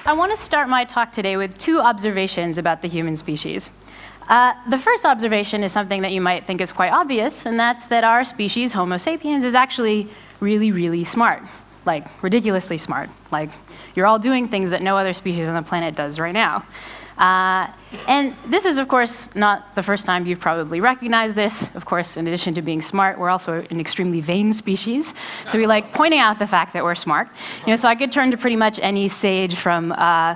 I want to start my talk today with two observations about the human species. The first observation is something that you might think is quite obvious, and that's that our species, Homo sapiens, is actually really, really smart. Like, ridiculously smart. Like, you're all doing things that no other species on the planet does right now. And this is, of course, not the first time you've probably recognized this. Of course, in addition to being smart, we're also an extremely vain species. So we like pointing out the fact that we're smart. So I could turn to pretty much any sage from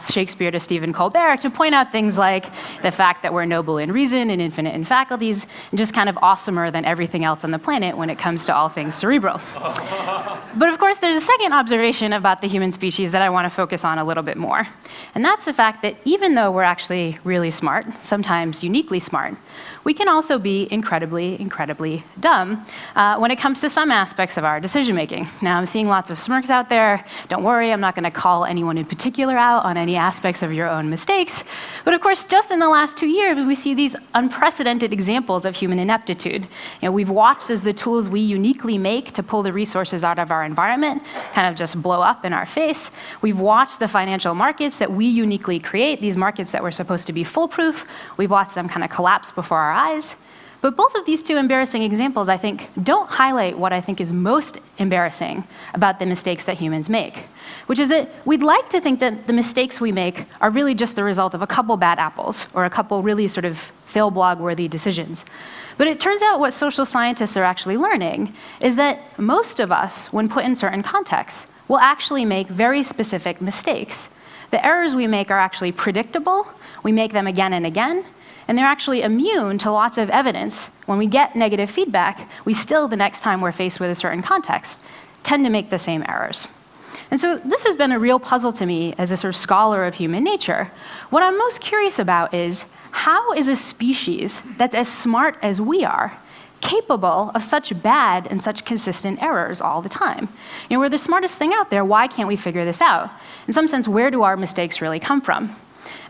Shakespeare to Stephen Colbert to point out things like the fact that we're noble in reason and infinite in faculties, and just kind of awesomer than everything else on the planet when it comes to all things cerebral. But of course, there's a second observation about the human species that I want to focus on a little bit more. And that's the fact that even though we're actually really smart, sometimes uniquely smart, we can also be incredibly, incredibly dumb when it comes to some aspects of our decision-making. Now, I'm seeing lots of smirks out there. Don't worry, I'm not going to call anyone in particular out on any aspects of your own mistakes. But of course, just in the last 2 years, we see these unprecedented examples of human ineptitude. We've watched as the tools we uniquely make to pull the resources out of our environment kind of just blow up in our face. We've watched the financial markets that we uniquely create, these markets that were supposed to be foolproof. We've watched them kind of collapse before our eyes. But both of these two embarrassing examples, I think, don't highlight what I think is most embarrassing about the mistakes that humans make, which is that we'd like to think that the mistakes we make are really just the result of a couple bad apples or a couple really sort of fail blog-worthy decisions. But it turns out what social scientists are actually learning is that most of us, when put in certain contexts, will actually make very specific mistakes. The errors we make are actually predictable. We make them again and again. And they're actually immune to lots of evidence. When we get negative feedback, we still, the next time we're faced with a certain context, tend to make the same errors. And so this has been a real puzzle to me as a sort of scholar of human nature. What I'm most curious about is, how is a species that's as smart as we are capable of such bad and such consistent errors all the time? We're the smartest thing out there. Why can't we figure this out? In some sense, where do our mistakes really come from?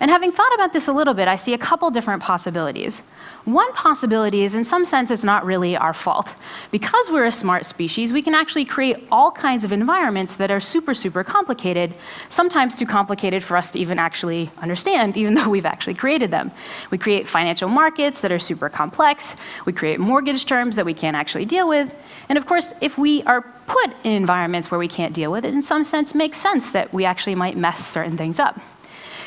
And having thought about this a little bit, I see a couple different possibilities. One possibility is, in some sense, it's not really our fault. Because we're a smart species, we can actually create all kinds of environments that are super, super complicated, sometimes too complicated for us to even actually understand, even though we've actually created them. We create financial markets that are super complex. We create mortgage terms that we can't actually deal with. And of course, if we are put in environments where we can't deal with it, in some sense, makes sense that we actually might mess certain things up.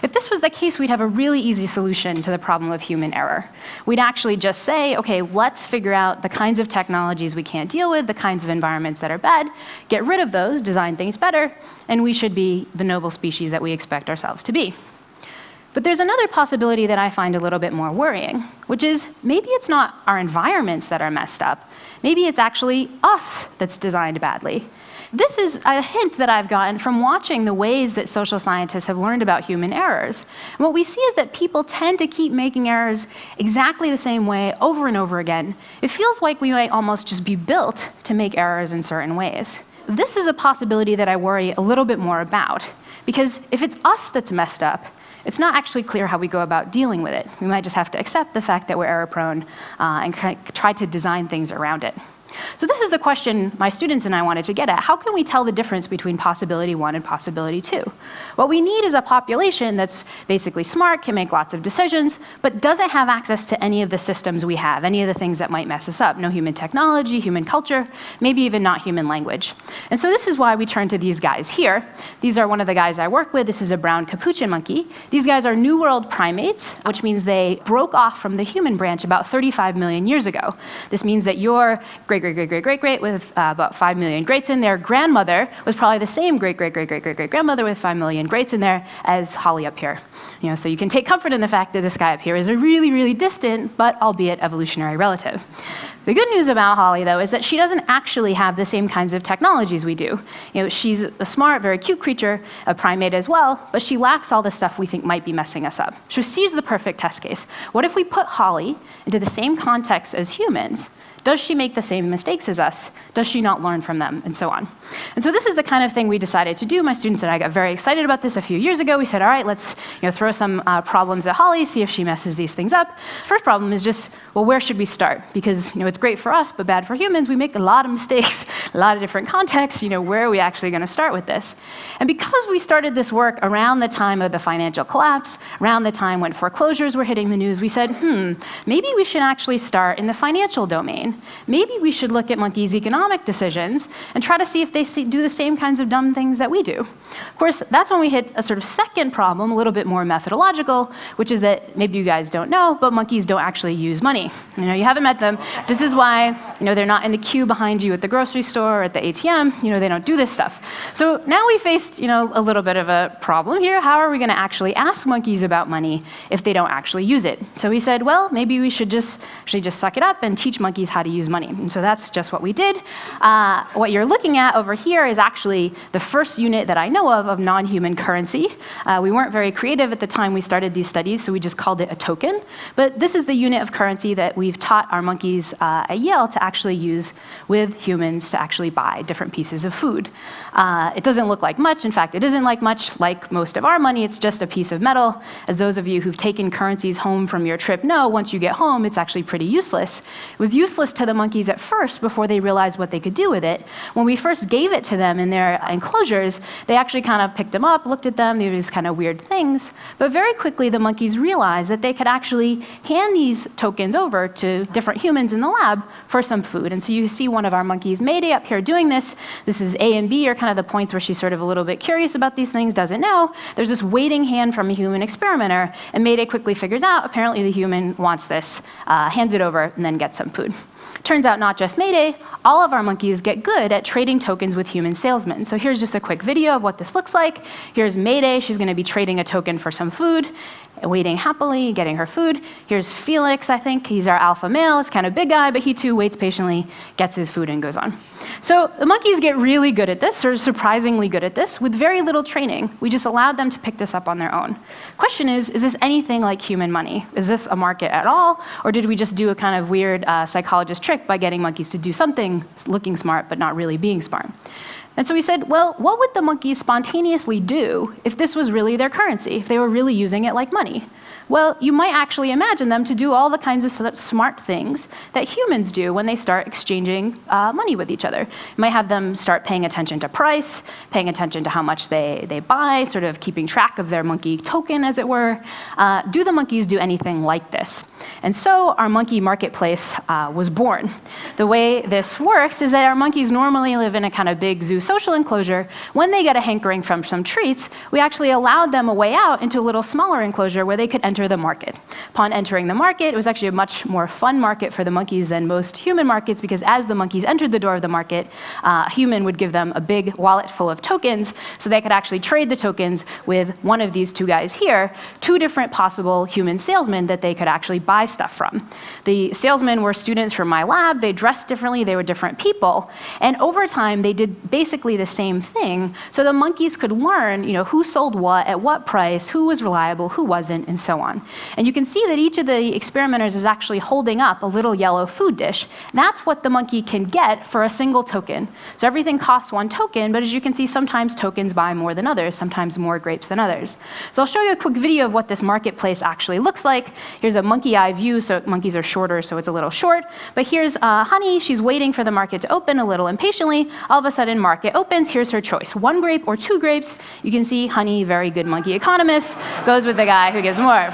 If this was the case, we'd have a really easy solution to the problem of human error. We'd actually just say, okay, let's figure out the kinds of technologies we can't deal with, the kinds of environments that are bad, get rid of those, design things better, and we should be the noble species that we expect ourselves to be. But there's another possibility that I find a little bit more worrying, which is maybe it's not our environments that are messed up. Maybe it's actually us that's designed badly. This is a hint that I've gotten from watching the ways that social scientists have learned about human errors. And what we see is that people tend to keep making errors exactly the same way over and over again. It feels like we might almost just be built to make errors in certain ways. This is a possibility that I worry a little bit more about, because if it's us that's messed up, it's not actually clear how we go about dealing with it. We might just have to accept the fact that we're error-prone and try to design things around it. So this is the question my students and I wanted to get at. How can we tell the difference between possibility 1 and possibility 2? What we need is a population that's basically smart, can make lots of decisions, but doesn't have access to any of the systems we have, any of the things that might mess us up. No human technology, human culture, maybe even not human language. And so this is why we turn to these guys here. These are one of the guys I work with. This is a brown capuchin monkey. These guys are New World primates, which means they broke off from the human branch about 35 million years ago. This means that your great-great-great-great-great with about 5 million greats in there. Grandmother was probably the same great-great-great-great-great-grandmother with 5 million greats in there as Holly up here. So you can take comfort in the fact that this guy up here is a really, really distant, but albeit evolutionary relative. The good news about Holly, though, is that she doesn't actually have the same kinds of technologies we do. She's a smart, very cute creature, a primate as well, but she lacks all the stuff we think might be messing us up. So she's the perfect test case. What if we put Holly into the same context as humans, Does she make the same mistakes as us? Does she not learn from them? And so on. And so this is the kind of thing we decided to do. My students and I got very excited about this a few years ago. We said, all right, let's throw some problems at Holly, see if she messes these things up. First problem is just, well, where should we start? Because it's great for us, but bad for humans. We make a lot of mistakes, a lot of different contexts. Where are we actually going to start with this? And because we started this work around the time of the financial collapse, around the time when foreclosures were hitting the news, we said, maybe we should actually start in the financial domain. Maybe we should look at monkeys' economic decisions and try to see if they do the same kinds of dumb things that we do. Of course, that's when we hit a sort of second problem, a little bit more methodological, which is that maybe you guys don't know, but monkeys don't actually use money. You haven't met them. This is why they're not in the queue behind you at the grocery store or at the ATM. They don't do this stuff. So now we faced a little bit of a problem here. How are we going to actually ask monkeys about money if they don't actually use it? So we said, well, maybe we should just suck it up and teach monkeys how to use money. And so that's just what we did. What you're looking at over here is actually the first unit that I know of non-human currency. We weren't very creative at the time we started these studies, so we just called it a token. But this is the unit of currency that we've taught our monkeys at Yale to actually use with humans to actually buy different pieces of food. It doesn't look like much. In fact, it isn't like much like most of our money. It's just a piece of metal. As those of you who've taken currencies home from your trip know, once you get home, it's actually pretty useless. It was useless to the monkeys at first before they realized what they could do with it. When we first gave it to them in their enclosures, they actually kind of picked them up, looked at them, they were these kind of weird things. But very quickly, the monkeys realized that they could actually hand these tokens over to different humans in the lab for some food. And so you see one of our monkeys, Mayday, up here doing this. This is A and B are kind of the points where she's sort of a little bit curious about these things, doesn't know. There's this waiting hand from a human experimenter, and Mayday quickly figures out, apparently the human wants this, hands it over, and then gets some food. Turns out not just Mayday, all of our monkeys get good at trading tokens with human salesmen. So here's just a quick video of what this looks like. Here's Mayday. She's going to be trading a token for some food, waiting happily, getting her food. Here's Felix, I think. He's our alpha male. It's kind of big guy, but he too waits patiently, gets his food, and goes on. So the monkeys get really good at this, or surprisingly good at this, with very little training. We just allowed them to pick this up on their own. Question is this anything like human money? Is this a market at all? Or did we just do a kind of weird psychologist trick by getting monkeys to do something looking smart but not really being smart? And so we said, well, what would the monkeys spontaneously do if this was really their currency, if they were really using it like money? Well, you might actually imagine them to do all the kinds of smart things that humans do when they start exchanging money with each other. You might have them start paying attention to price, paying attention to how much they buy, sort of keeping track of their monkey token, as it were. Do the monkeys do anything like this? And so our monkey marketplace was born. The way this works is that our monkeys normally live in a kind of big zoo social enclosure. When they get a hankering from some treats, we actually allowed them a way out into a little smaller enclosure where they could enter the market. Upon entering the market, it was actually a much more fun market for the monkeys than most human markets, because as the monkeys entered the door of the market, a human would give them a big wallet full of tokens, so they could actually trade the tokens with one of these two guys here, two different possible human salesmen that they could actually buy stuff from. The salesmen were students from my lab. They dressed differently. They were different people. And over time, they did basically the same thing, so the monkeys could learn who sold what, at what price, who was reliable, who wasn't, and so on. And you can see that each of the experimenters is actually holding up a little yellow food dish. That's what the monkey can get for a single token. So everything costs one token, but as you can see, sometimes tokens buy more than others, sometimes more grapes than others. So I'll show you a quick video of what this marketplace actually looks like. Here's a monkey eye view, so monkeys are shorter, so it's a little short. But here's Honey. She's waiting for the market to open a little impatiently. All of a sudden, market opens. Here's her choice: 1 grape or 2 grapes. You can see Honey, very good monkey economist, goes with the guy who gives more.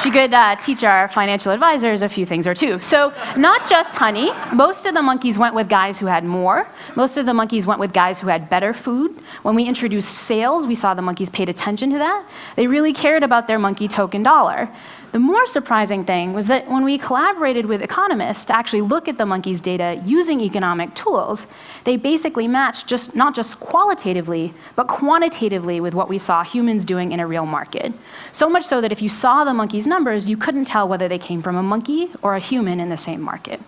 She could teach our financial advisors a few things or two. So not just Honey. Most of the monkeys went with guys who had more. Most of the monkeys went with guys who had better food. When we introduced sales, we saw the monkeys paid attention to that. They really cared about their monkey token dollar. The more surprising thing was that when we collaborated with economists to actually look at the monkeys' data using economic tools, they basically matched not just qualitatively, but quantitatively with what we saw humans doing in a real market. So much so that if you saw the monkeys' numbers, you couldn't tell whether they came from a monkey or a human in the same market.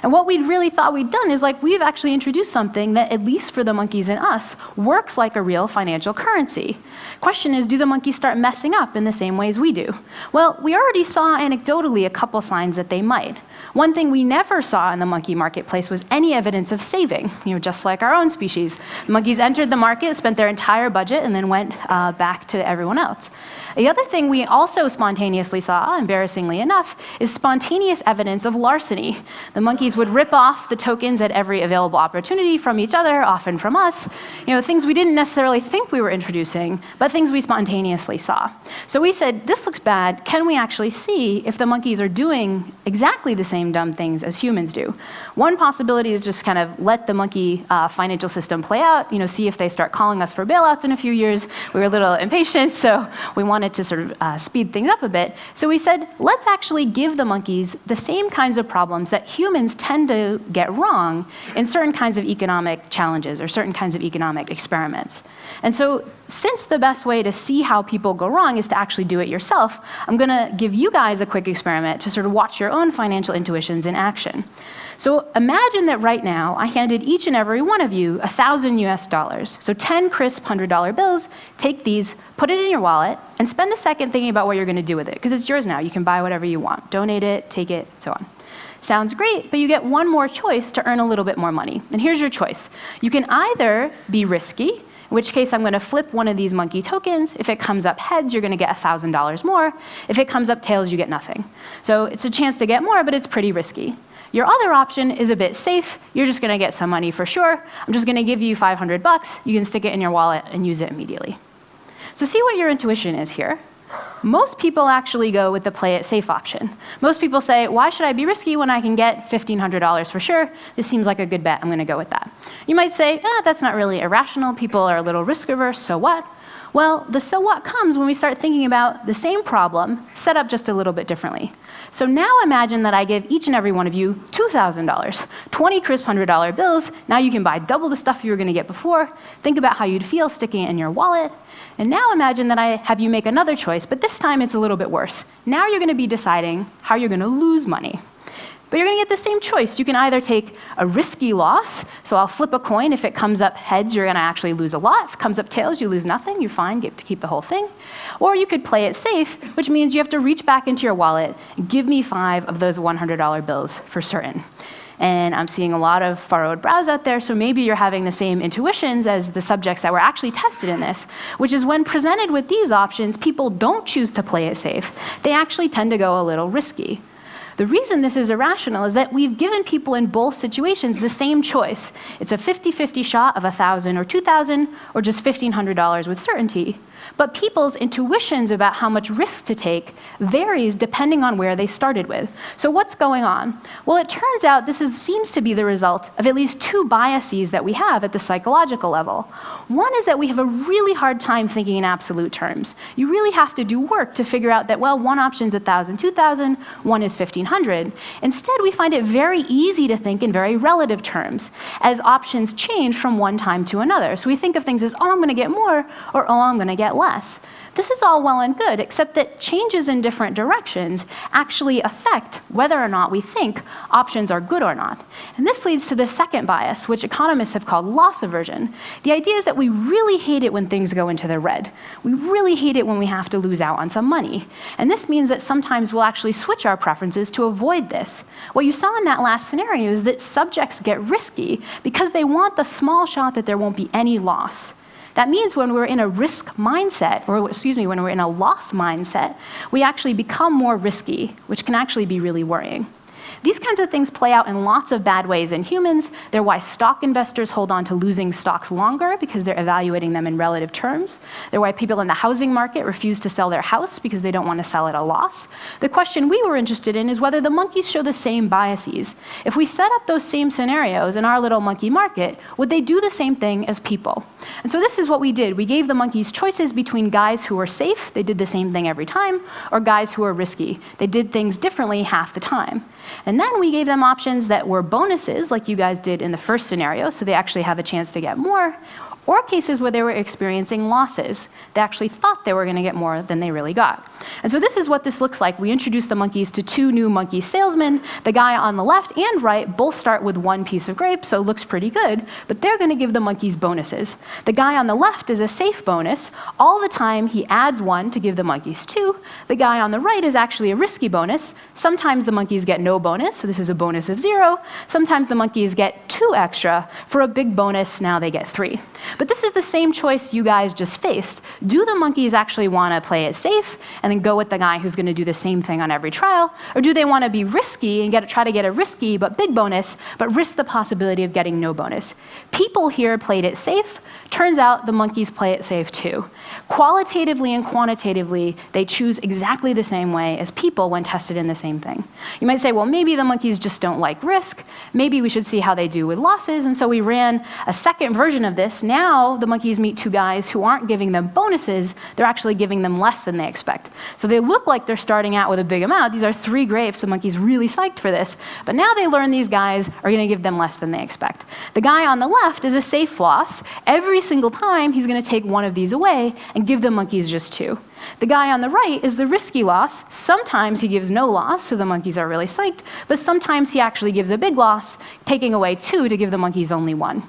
And what we really thought we'd done is we've actually introduced something that, at least for the monkeys and us, works like a real financial currency. Question is, do the monkeys start messing up in the same ways we do? Well, we already saw anecdotally a couple signs that they might. One thing we never saw in the monkey marketplace was any evidence of saving, just like our own species. The monkeys entered the market, spent their entire budget, and then went back to everyone else. The other thing we also spontaneously saw, embarrassingly enough, is spontaneous evidence of larceny. The monkeys would rip off the tokens at every available opportunity from each other, often from us, things we didn't necessarily think we were introducing, but things we spontaneously saw. So we said, this looks bad. Can we actually see if the monkeys are doing exactly the same dumb things as humans do? One possibility is just kind of let the monkey financial system play out, see if they start calling us for bailouts in a few years. We were a little impatient, so we wanted to sort of speed things up a bit. So we said, let's actually give the monkeys the same kinds of problems that humans tend to get wrong in certain kinds of economic challenges or certain kinds of economic experiments. And so since the best way to see how people go wrong is to actually do it yourself, I'm going to give you guys a quick experiment to sort of watch your own financial intuitions in action. So imagine that right now I handed each and every one of you $1,000 US. So 10 crisp $100 bills. Take these, put it in your wallet, and spend a second thinking about what you're going to do with it, because it's yours now. You can buy whatever you want. Donate it, take it, so on. Sounds great, but you get one more choice to earn a little bit more money. And here's your choice. You can either be risky, in which case I'm going to flip one of these monkey tokens. If it comes up heads, you're going to get $1,000 more. If it comes up tails, you get nothing. So it's a chance to get more, but it's pretty risky. Your other option is a bit safe. You're just going to get some money for sure. I'm just going to give you $500. You can stick it in your wallet and use it immediately. So see what your intuition is here. Most people actually go with the play it safe option. Most people say, why should I be risky when I can get $1,500 for sure? This seems like a good bet. I'm going to go with that. You might say, that's not really irrational. People are a little risk averse, so what? Well, the so what comes when we start thinking about the same problem set up just a little bit differently. So now imagine that I give each and every one of you $2,000, 20 crisp $100 bills. Now you can buy double the stuff you were going to get before. Think about how you'd feel sticking it in your wallet. And now imagine that I have you make another choice, but this time it's a little bit worse. Now you're going to be deciding how you're going to lose money. But you're going to get the same choice. You can either take a risky loss, so I'll flip a coin. If it comes up heads, you're going to actually lose a lot. If it comes up tails, you lose nothing. You're fine, get to keep the whole thing. Or you could play it safe, which means you have to reach back into your wallet and give me 5 of those $100 bills for certain. And I'm seeing a lot of furrowed brows out there, so maybe you're having the same intuitions as the subjects that were actually tested in this, which is when presented with these options, people don't choose to play it safe. They actually tend to go a little risky. The reason this is irrational is that we've given people in both situations the same choice. It's a 50-50 shot of $1,000 or $2,000, or just $1,500 with certainty. But people's intuitions about how much risk to take varies depending on where they started with. So what's going on? Well, it turns out this seems to be the result of at least 2 biases that we have at the psychological level. One is that we have a really hard time thinking in absolute terms. You really have to do work to figure out that, well, one option's $1,000, $2,000, one is $1,500. Instead, we find it very easy to think in very relative terms, as options change from one time to another. So we think of things as, oh, I'm going to get more, or oh, I'm going to get less. This is all well and good, except that changes in different directions actually affect whether or not we think options are good or not. And this leads to the second bias, which economists have called loss aversion. The idea is that we really hate it when things go into the red. We really hate it when we have to lose out on some money. And this means that sometimes we'll actually switch our preferences to avoid this. What you saw in that last scenario is that subjects get risky because they want the small shot that there won't be any loss. That means when we're in a risk mindset, or when we're in a loss mindset, we actually become more risky, which can actually be really worrying. These kinds of things play out in lots of bad ways in humans. They're why stock investors hold on to losing stocks longer, because they're evaluating them in relative terms. They're why people in the housing market refuse to sell their house, because they don't want to sell at a loss. The question we were interested in is whether the monkeys show the same biases. If we set up those same scenarios in our little monkey market, would they do the same thing as people? And so this is what we did. We gave the monkeys choices between guys who were safe, they did the same thing every time, or guys who were risky. They did things differently half the time. And then we gave them options that were bonuses, like you guys did in the first scenario, so they actually have a chance to get more, or cases where they were experiencing losses. They actually thought they were going to get more than they really got. And so this is what this looks like. We introduced the monkeys to 2 new monkey salesmen. The guy on the left and right both start with 1 piece of grape, so it looks pretty good, but they're going to give the monkeys bonuses. The guy on the left is a safe bonus. All the time he adds 1 to give the monkeys 2. The guy on the right is actually a risky bonus. Sometimes the monkeys get no bonus, so this is a bonus of 0. Sometimes the monkeys get 2 extra. For a big bonus, now they get 3. But this is the same choice you guys just faced. Do the monkeys actually want to play it safe and then go with the guy who's going to do the same thing on every trial? Or do they want to be risky and try to get a risky but big bonus, but risk the possibility of getting no bonus? People here played it safe. Turns out the monkeys play it safe too. Qualitatively and quantitatively, they choose exactly the same way as people when tested in the same thing. You might say, well, maybe the monkeys just don't like risk. Maybe we should see how they do with losses. And so we ran a second version of this. Now the monkeys meet 2 guys who aren't giving them bonuses. They're actually giving them less than they expect. So they look like they're starting out with a big amount. These are 3 grapes. The monkey's really psyched for this. But now they learn these guys are going to give them less than they expect. The guy on the left is a safe loss. Every single time, he's going to take 1 of these away and give the monkeys just 2. The guy on the right is the risky loss. Sometimes he gives no loss, so the monkeys are really psyched, but sometimes he actually gives a big loss, taking away 2 to give the monkeys only 1.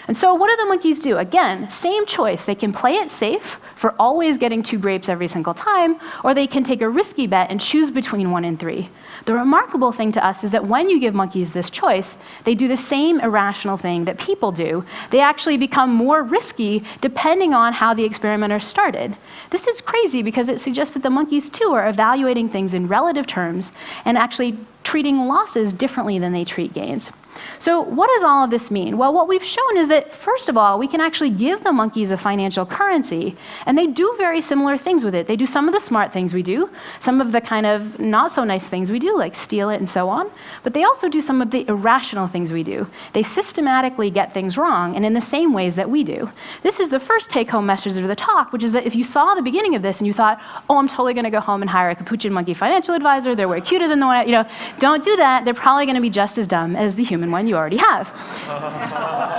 And so what do the monkeys do? Again, same choice. They can play it safe for always getting 2 grapes every single time, or they can take a risky bet and choose between 1 and 3. The remarkable thing to us is that when you give monkeys this choice, they do the same irrational thing that people do. They actually become more risky depending on how the experimenter started. This is crazy because it suggests that the monkeys too are evaluating things in relative terms and actually treating losses differently than they treat gains. So what does all of this mean? Well, what we've shown is that, first of all, we can actually give the monkeys a financial currency, and they do very similar things with it. They do some of the smart things we do, some of the kind of not so nice things we do, like steal it and so on, but they also do some of the irrational things we do. They systematically get things wrong, and in the same ways that we do. This is the first take-home message of the talk, which is that if you saw the beginning of this and you thought, oh, I'm totally going to go home and hire a capuchin monkey financial advisor, they're way cuter than the one, don't do that. They're probably going to be just as dumb as the human one you already have.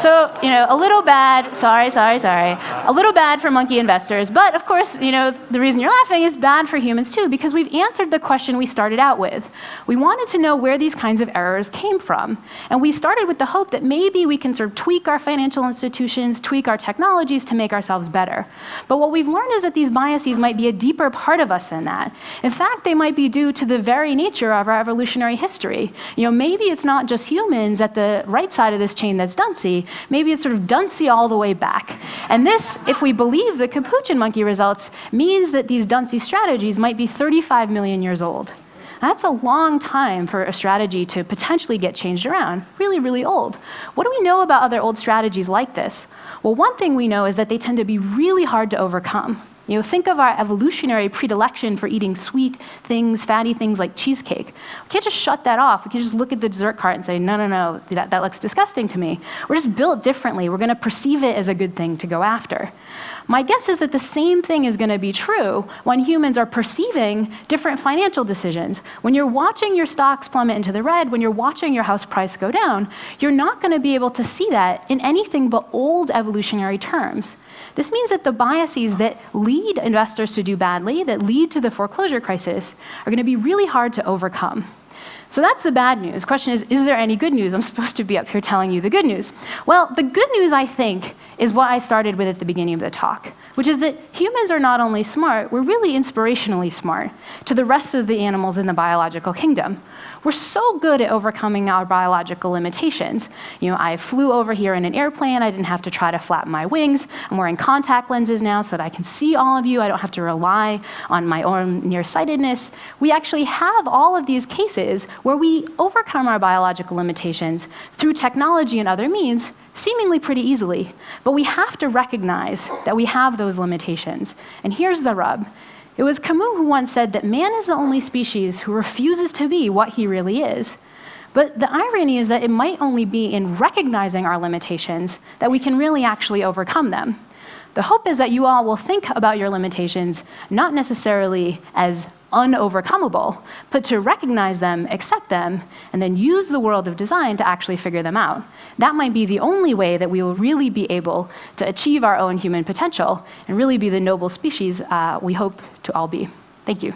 So, a little bad, sorry, a little bad for monkey investors, but of course, the reason you're laughing is bad for humans too, because we've answered the question we started out with. We wanted to know where these kinds of errors came from, and we started with the hope that maybe we can sort of tweak our financial institutions, tweak our technologies to make ourselves better. But what we've learned is that these biases might be a deeper part of us than that. In fact, they might be due to the very nature of our evolutionary history. Maybe it's not just humans at the right side of this chain that's duncy, maybe it's sort of duncy all the way back. And this, if we believe the capuchin monkey results, means that these duncy strategies might be 35 million years old. That's a long time for a strategy to potentially get changed around. Really, really old. What do we know about other old strategies like this? Well, one thing we know is that they tend to be really hard to overcome. Think of our evolutionary predilection for eating sweet things, fatty things like cheesecake. We can't just shut that off. We can't just look at the dessert cart and say, no, that looks disgusting to me. We're just built differently. We're going to perceive it as a good thing to go after. My guess is that the same thing is going to be true when humans are perceiving different financial decisions. When you're watching your stocks plummet into the red, when you're watching your house price go down, you're not going to be able to see that in anything but old evolutionary terms. This means that the biases that lead investors to do badly, that lead to the foreclosure crisis, are going to be really hard to overcome. So that's the bad news. The question is there any good news? I'm supposed to be up here telling you the good news. Well, the good news, I think, is what I started with at the beginning of the talk, which is that humans are not only smart, we're really inspirationally smart to the rest of the animals in the biological kingdom. We're so good at overcoming our biological limitations. I flew over here in an airplane. I didn't have to try to flatten my wings. I'm wearing contact lenses now so that I can see all of you. I don't have to rely on my own nearsightedness. We actually have all of these cases where we overcome our biological limitations through technology and other means, seemingly pretty easily. But we have to recognize that we have those limitations. And here's the rub. It was Camus who once said that man is the only species who refuses to be what he really is. But the irony is that it might only be in recognizing our limitations that we can really actually overcome them. The hope is that you all will think about your limitations not necessarily as unovercomable, but to recognize them, accept them, and then use the world of design to actually figure them out. That might be the only way that we will really be able to achieve our own human potential and really be the noble species we hope to all be. Thank you.